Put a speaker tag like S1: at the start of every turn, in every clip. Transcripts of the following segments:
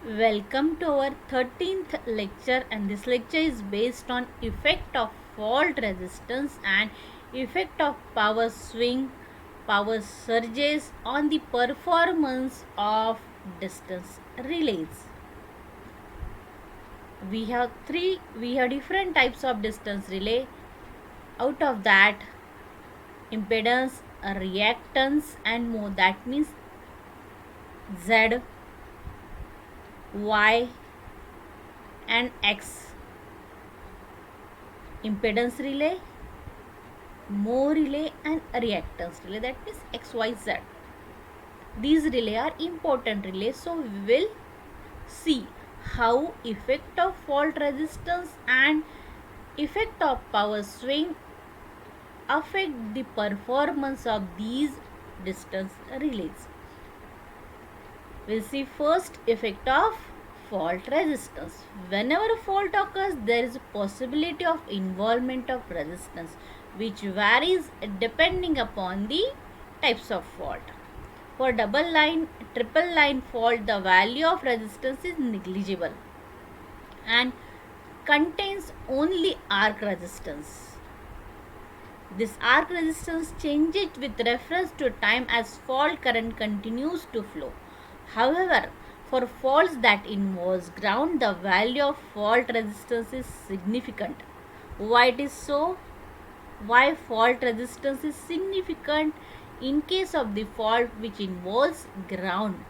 S1: Welcome to our 13th lecture, and this lecture is based on effect of fault resistance and effect of power swing, power surges on the performance of distance relays. We have different types of distance relay. Out of that, impedance, reactance and more, that means Z, Y and X. Impedance relay, Moe relay and reactance relay, that means XYZ. These relay are important relays, so we will see how effect of fault resistance and effect of power swing affect the performance of these distance relays. We'll see first effect of fault resistance. Whenever a fault occurs, there is a possibility of involvement of resistance which varies depending upon the types of fault. For double line, triple line fault, the value of resistance is negligible and contains only arc resistance. This arc resistance changes with reference to time as fault current continues to flow. However, for faults that involves ground, the value of fault resistance is significant. Why it is so? Why fault resistance is significant in case of the fault which involves ground?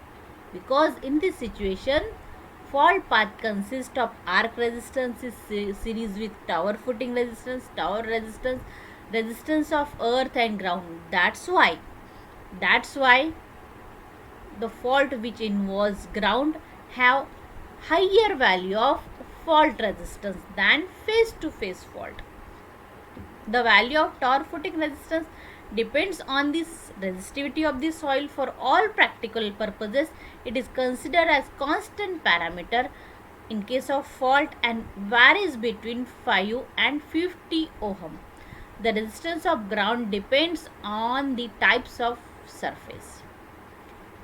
S1: Because in this situation, fault path consists of arc resistance is series with tower footing resistance, tower resistance, resistance of earth and ground. That's why the fault which involves ground have higher value of fault resistance than face to face fault. The value of tower footing resistance depends on the resistivity of the soil. For all practical purposes, it is considered as constant parameter in case of fault and varies between 5 and 50 ohm. The resistance of ground depends on the types of surface.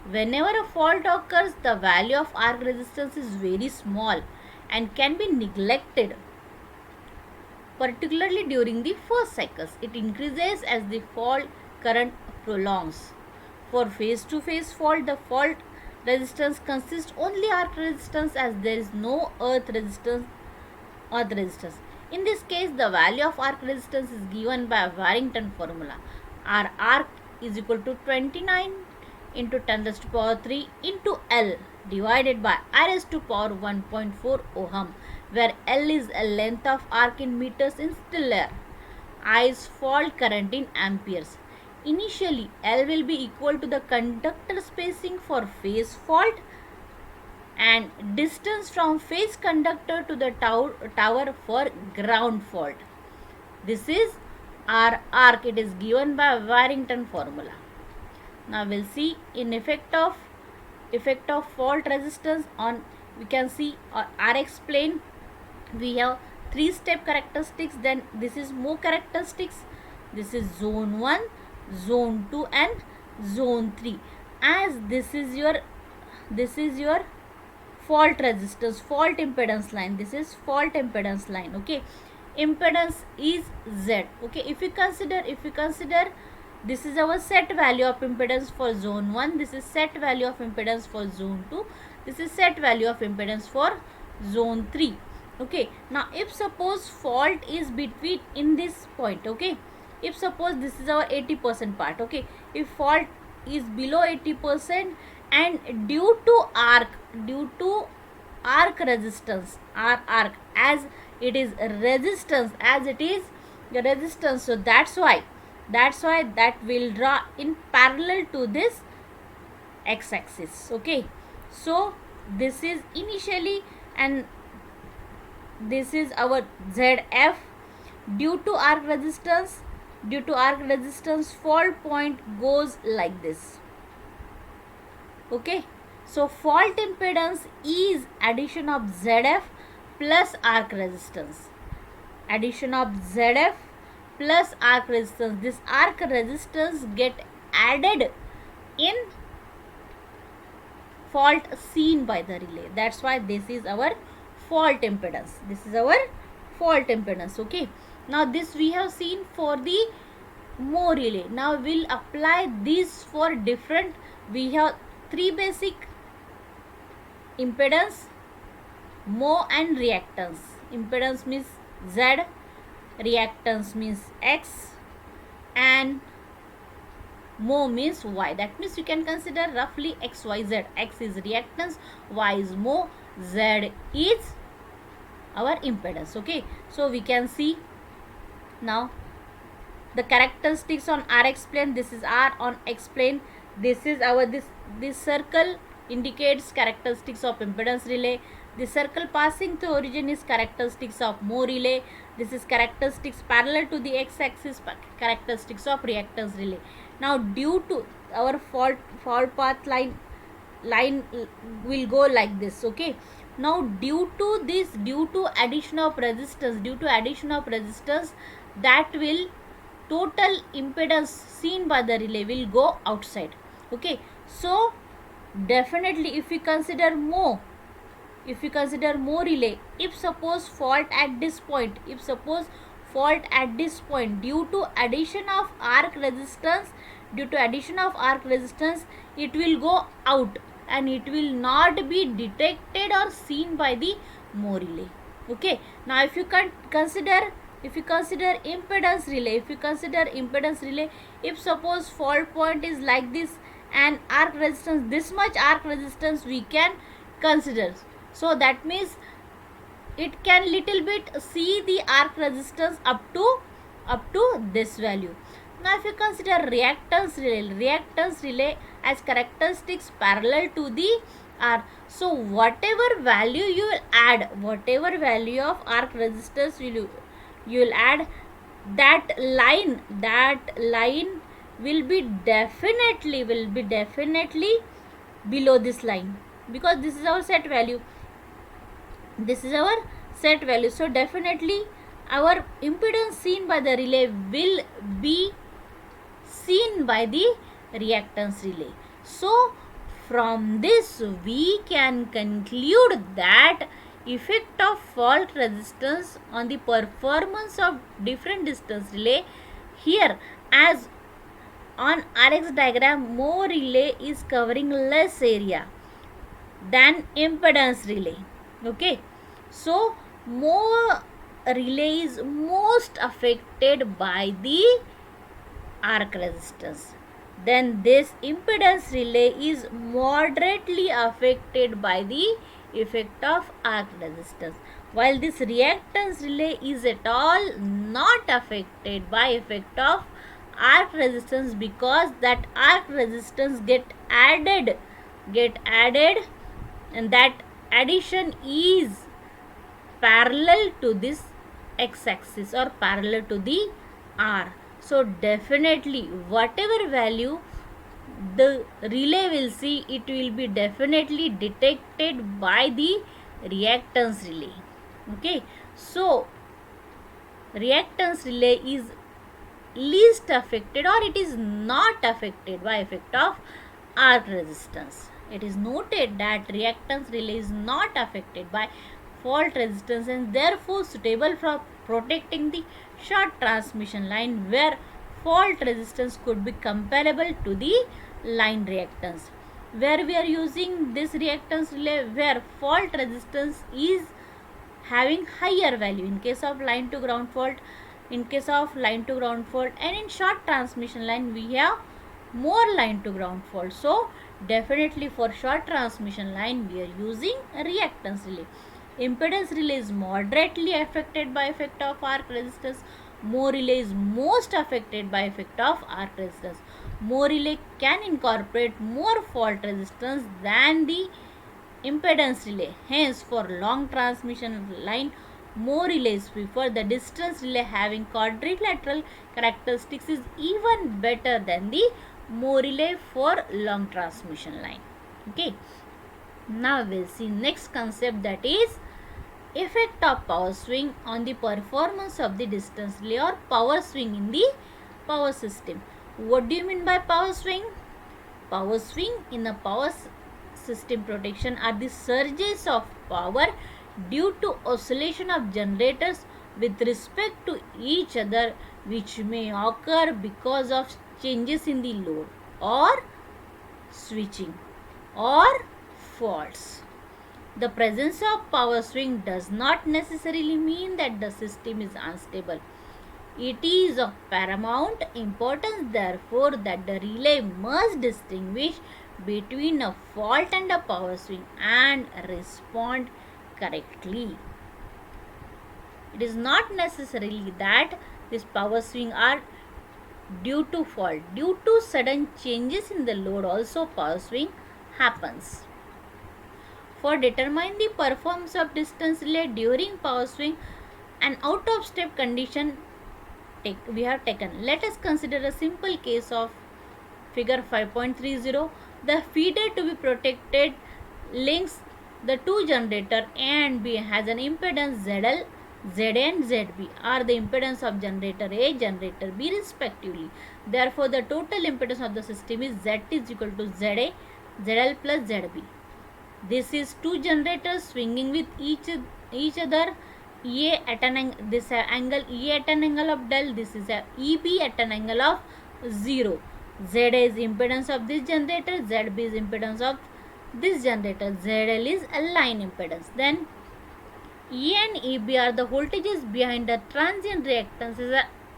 S1: Whenever a fault occurs, the value of arc resistance is very small and can be neglected, particularly during the first cycles. It increases as the fault current prolongs. For face-to-face fault, the fault resistance consists only arc resistance as there is no earth resistance. In this case, the value of arc resistance is given by a Warrington formula. Our arc is equal to 29 into 10 raised to power 3 into L divided by I raised to power 1.4 ohm, where L is a length of arc in meters in still air. I is fault current in amperes. Initially, L will be equal to the conductor spacing for phase fault and distance from phase conductor to the tower for ground fault. This is our arc. It is given by Warrington formula. Now we'll see in effect of fault resistance on, we can see R explain. We have 3-step characteristics, then this is Moe characteristics, this is zone 1, zone 2 and zone 3. As this is your fault resistance, fault impedance line, this is fault impedance line. Okay, impedance is Z. Okay, if you consider this is our set value of impedance for zone 1, this is set value of impedance for zone 2, this is set value of impedance for zone 3. Okay, now if suppose fault is between in this point, okay, if suppose this is our 80% part, okay, if fault is below 80% and due to arc resistance, arc as it is resistance, so that's why that will draw in parallel to this x-axis. Okay, so this is initially, and this is our ZF. Due to arc resistance, fault point goes like this. Okay, so fault impedance is addition of ZF plus arc resistance. Addition of ZF plus arc resistance. This arc resistance get added in fault seen by the relay. That's why this is our fault impedance. This is our fault impedance. Okay, now this we have seen for the Moore relay. Now we'll apply this for different. We have three basic impedance, Mho and reactance. Impedance means Z, reactance means X, and Mho means Y. That means you can consider roughly X, Y, Z. X is reactance, Y is Mho, Z is our impedance. Okay, so we can see now the characteristics on Rx plane. This is R on X plane. This is our this circle indicates characteristics of impedance relay. The circle passing through origin is characteristics of Mho relay. This is characteristics parallel to the x-axis, characteristics of reactance relay. Now due to our fault path line will go like this. Okay, now due to addition of resistance, that will total impedance seen by the relay will go outside. Okay, so definitely if we consider Mho relay, if suppose fault at this point, due to addition of arc resistance, it will go out and it will not be detected or seen by the Mho relay. Okay, now if you consider impedance relay, if suppose fault point is like this and arc resistance, this much arc resistance we can consider. So that means it can little bit see the arc resistance up to this value. Now if you consider reactance relay as characteristics parallel to the R. So whatever value you will add, whatever value of arc resistance you will add, that line will be definitely below this line, because this is our set value. So definitely our impedance seen by the relay will be seen by the reactance relay. So from this we can conclude that effect of fault resistance on the performance of different distance relay, here as on Rx diagram, Mho relay is covering less area than impedance relay. Okay, so Mho relay is most affected by the arc resistance. Then this impedance relay is moderately affected by the effect of arc resistance, while this reactance relay is at all not affected by effect of arc resistance, because that arc resistance get added, and that addition is parallel to this x-axis or parallel to the R. So definitely whatever value the relay will see, it will be definitely detected by the reactance relay. Okay, so reactance relay is least affected, or it is not affected by effect of arc resistance. It is noted that reactance relay is not affected by fault resistance and therefore suitable for protecting the short transmission line, where fault resistance could be comparable to the line reactance. Where we are using this reactance relay, where fault resistance is having higher value in case of line to ground fault, and in short transmission line we have more line to ground fault. So definitely for short transmission line we are using reactance relay. Impedance relay is moderately affected by effect of arc resistance. Mho relay is most affected by effect of arc resistance. Mho relay can incorporate more fault resistance than the impedance relay. Hence, for long transmission line, Mho relays prefer. The distance relay having quadrilateral characteristics is even better than the Mho relay for long transmission line. Okay. Now we'll see next concept, that is effect of power swing on the performance of the distance relay, or power swing in the power system. What do you mean by power swing? Power swing in a power system protection are the surges of power due to oscillation of generators with respect to each other, which may occur because of changes in the load or switching or faults. The presence of power swing does not necessarily mean that the system is unstable. It is of paramount importance, therefore, that the relay must distinguish between a fault and a power swing and respond correctly. It is not necessarily that this power swing are due to fault. Due to sudden changes in the load also power swing happens. For determining the performance of distance relay during power swing, an out of step condition we have taken. Let us consider a simple case of figure 5.30. The feeder to be protected links the two generator A and B has an impedance ZL, ZA and ZB are the impedance of generator A, generator B respectively. Therefore, the total impedance of the system is Z is equal to ZA, ZL plus ZB. This is two generators swinging with each other. EA at an angle, this angle EA at an angle of del, this is a EB at an angle of 0. ZA is impedance of this generator, ZB is impedance of this generator, ZL is a line impedance. Then E and EB are the voltages behind the transient reactances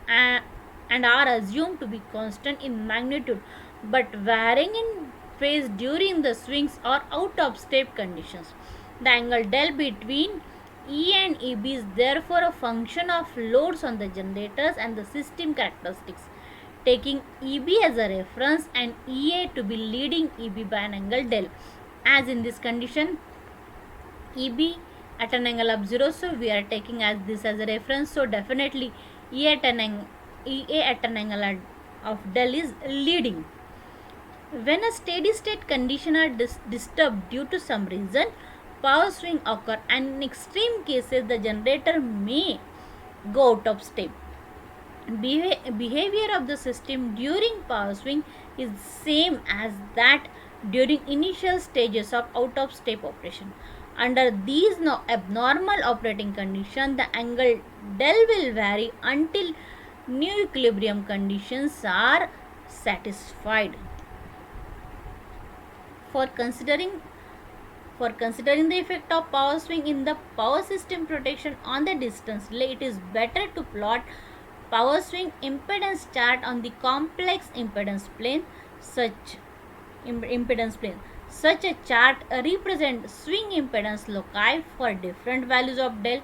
S1: and are assumed to be constant in magnitude but varying in phase during the swings or out of step conditions. The angle del between E and EB is therefore a function of loads on the generators and the system characteristics, taking EB as a reference and EA to be leading EB by an angle del. As in this condition, EB at an angle of 0, so we are taking as this as a reference, so definitely EA at an angle of del is leading. When a steady state condition are disturbed due to some reason, power swing occur, and in extreme cases the generator may go out of step. Behavior of the system during power swing is same as that during initial stages of out of step operation. Under these abnormal operating conditions, the angle del will vary until new equilibrium conditions are satisfied. For considering the effect of power swing in the power system protection on the distance relay, it is better to plot power swing impedance chart on the complex impedance plane. Such a chart represents swing impedance loci for different values of del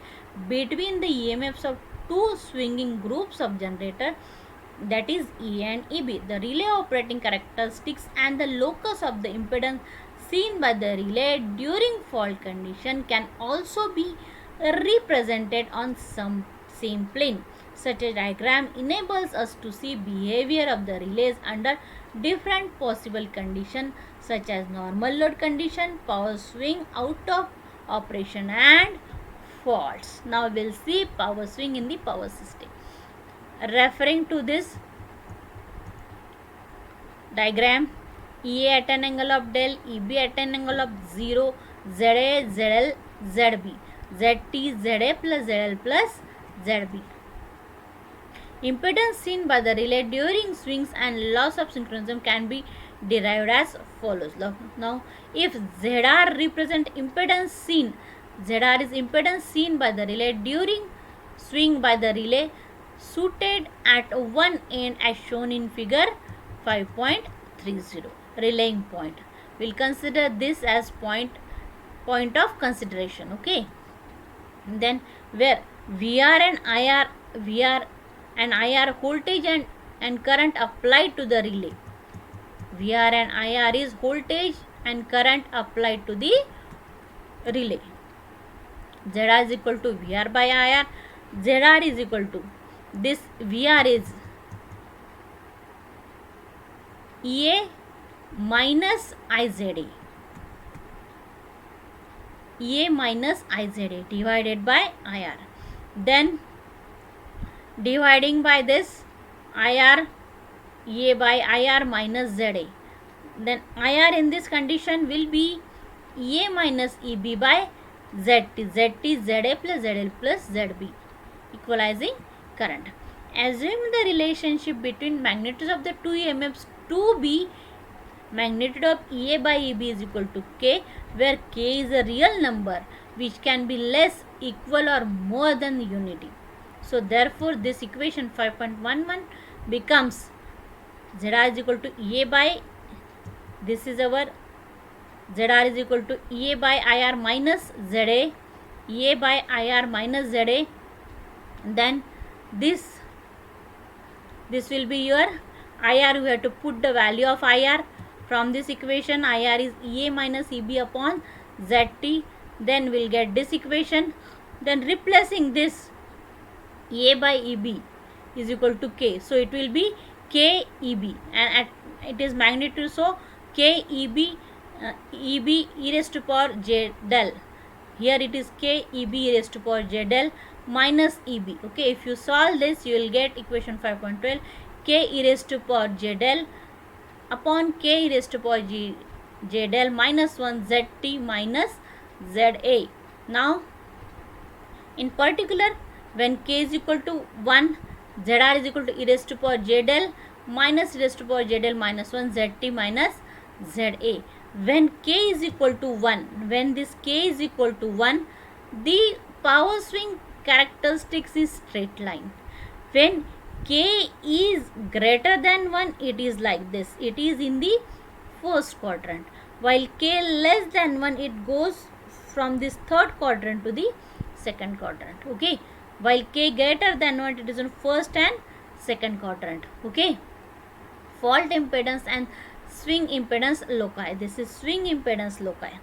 S1: between the EMFs of two swinging groups of generator, that is E and EB. The relay operating characteristics and the locus of the impedance seen by the relay during fault condition can also be represented on some same plane. Such a diagram enables us to see behavior of the relays under different possible conditions such as normal load condition, power swing, out of operation and faults. Now we will see power swing in the power system. Referring to this diagram, EA at an angle of del, EB at an angle of 0, ZA, ZL, ZB, ZT, ZA plus ZL plus ZB. Impedance seen by the relay during swings and loss of synchronism can be derived as follows. Now, if ZR represent impedance seen, ZR is impedance seen by the relay during swing by the relay suited at one end as shown in figure 5.30, relaying point. We'll consider this as point of consideration. Okay. Then where VR and IR voltage and current applied to the relay. VR and IR is voltage and current applied to the relay. ZR is equal to VR by IR. ZR is equal to this VR is EA minus IZA. EA minus IZA divided by IR. Then dividing by this IR, EA by IR minus ZA. Then IR in this condition will be EA minus EB by ZT. ZT is ZA plus ZL plus ZB, equalizing current. Assume the relationship between magnitudes of the two EMFs to be magnitude of EA by EB is equal to K, where K is a real number which can be less, equal or more than unity. So therefore this equation 5.11 becomes ZR is equal to EA by, this is our ZR is equal to EA by IR minus ZA, EA by IR minus ZA, then this will be your IR. We have to put the value of IR from this equation. IR is EA minus EB upon ZT. Then we'll get this equation. Then replacing this, EA by EB is equal to K. So it will be KEB, and it is magnitude. So KEB, EB e raised to power J del. Here it is KEB e raised to power J del minus EB. Okay, if you solve this, you will get equation 5.12, K e raised to power J del upon K e raised to power J del minus 1 ZT minus ZA. Now, in particular, when K is equal to 1, ZR is equal to e raised to power J del minus e raised to power J del minus 1 ZT minus ZA. When K is equal to 1, when this K is equal to 1, the power swing characteristics is straight line. When K is greater than 1, it is like this. It is in the first quadrant. While K less than 1, it goes from this third quadrant to the second quadrant. Okay. While K greater than 1, it is in first and second quadrant. Okay. Fault impedance and swing impedance loci. This is swing impedance loci.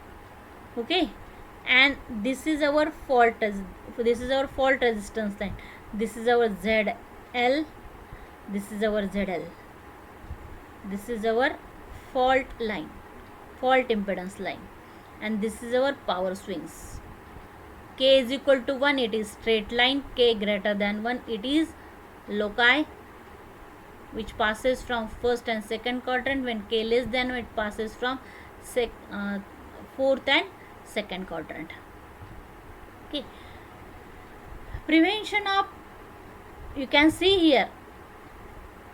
S1: Okay. And this is our fault. This is our fault resistance line. This is our ZL. This is our ZL. This is our fault line, fault impedance line, and this is our power swings. K is equal to 1, it is straight line. K greater than 1, it is loci, which passes from first and second quadrant. When K less than 1, it passes from fourth and second quadrant. Okay. Prevention of, you can see here,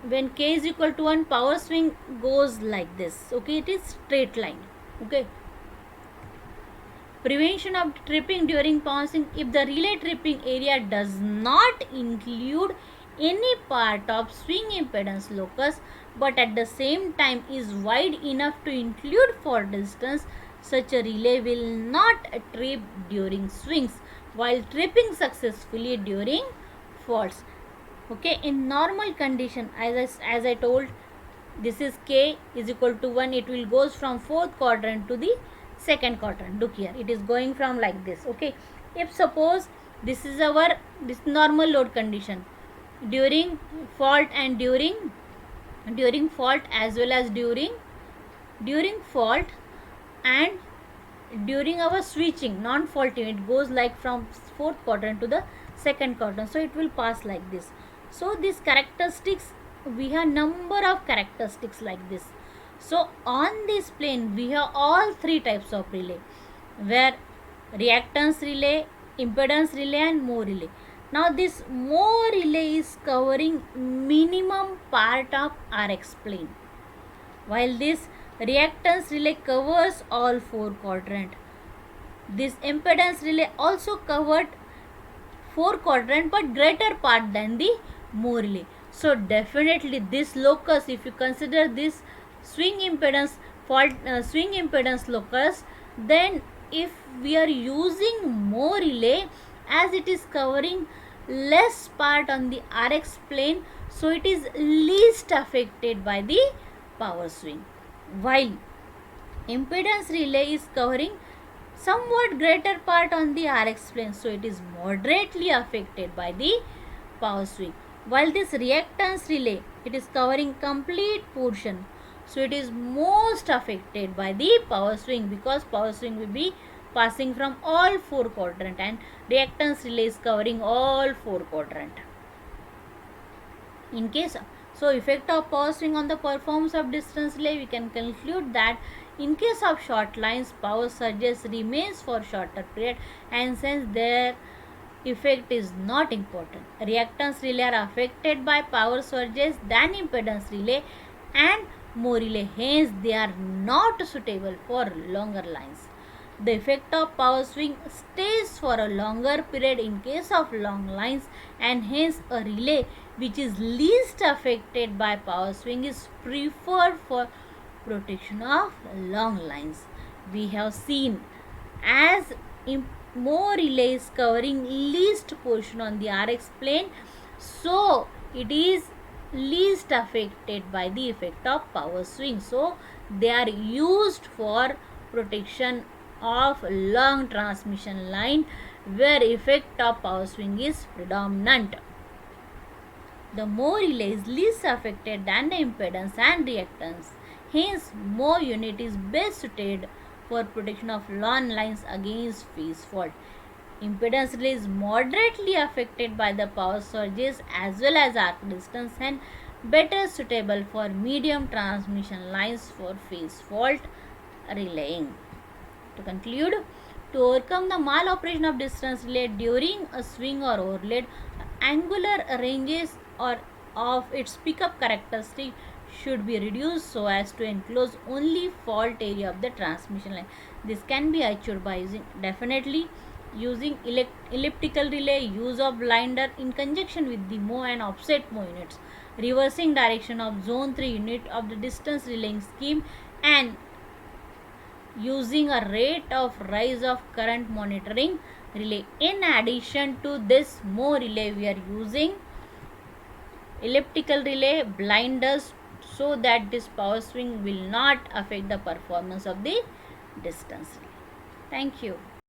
S1: when K is equal to 1, power swing goes like this. Okay, it is straight line. Okay. Prevention of tripping during power swing. If the relay tripping area does not include any part of swing impedance locus, but at the same time is wide enough to include fault resistance, such a relay will not trip during swings while tripping successfully during faults. Okay, in normal condition, as I told, this is K is equal to 1, it will goes from fourth quadrant to the second quadrant. Look here, it is going from like this. Okay, if suppose this is our normal load condition, during fault and during fault as well as during fault and during our switching non-faulting, it goes like from fourth quadrant to the second quadrant. So it will pass like this. So these characteristics, we have number of characteristics like this. So on this plane we have all three types of relay, where reactance relay, impedance relay and Moore relay. Now this Moore relay is covering minimum part of Rx plane, while this reactance relay covers all four quadrant. This impedance relay also covered four quadrant but greater part than the Moore relay. So definitely this locus, if you consider this swing impedance fault swing impedance locus, then if we are using Moore relay, as it is covering less part on the Rx plane, so it is least affected by the power swing, while impedance relay is covering somewhat greater part on the Rx plane, so it is moderately affected by the power swing, while this reactance relay, it is covering complete portion, so it is most affected by the power swing, because power swing will be passing from all four quadrant and reactance relay is covering all four quadrant. In case of, so effect of power swing on the performance of distance relay, we can conclude that In case of short lines, power surges remains for shorter period, and since their effect is not important. Reactance relay are affected by power surges than impedance relay and more relay. Hence, they are not suitable for longer lines. The effect of power swing stays for a longer period in case of long lines, and hence a relay which is least affected by power swing is preferred for protection of long lines. We have seen as more relays covering least portion on the RX plane, so it is least affected by the effect of power swing. So they are used for protection of long transmission line where effect of power swing is predominant. The more relay is least affected than the impedance and reactance. Hence, more unit is best suited for protection of long lines against phase fault. Impedance relay is moderately affected by the power surges as well as arc distance and better suitable for medium transmission lines for phase fault relaying. To conclude, to overcome the maloperation of distance relay during a swing or overload, angular ranges or of its pickup characteristic should be reduced so as to enclose only fault area of the transmission line. This can be achieved by using elliptical relay, use of blinder in conjunction with the move and offset move units, reversing direction of zone 3 unit of the distance relaying scheme, and using a rate of rise of current monitoring relay. In addition to this more relay, we are using elliptical relay blinders so that this power swing will not affect the performance of the distance relay. Thank you.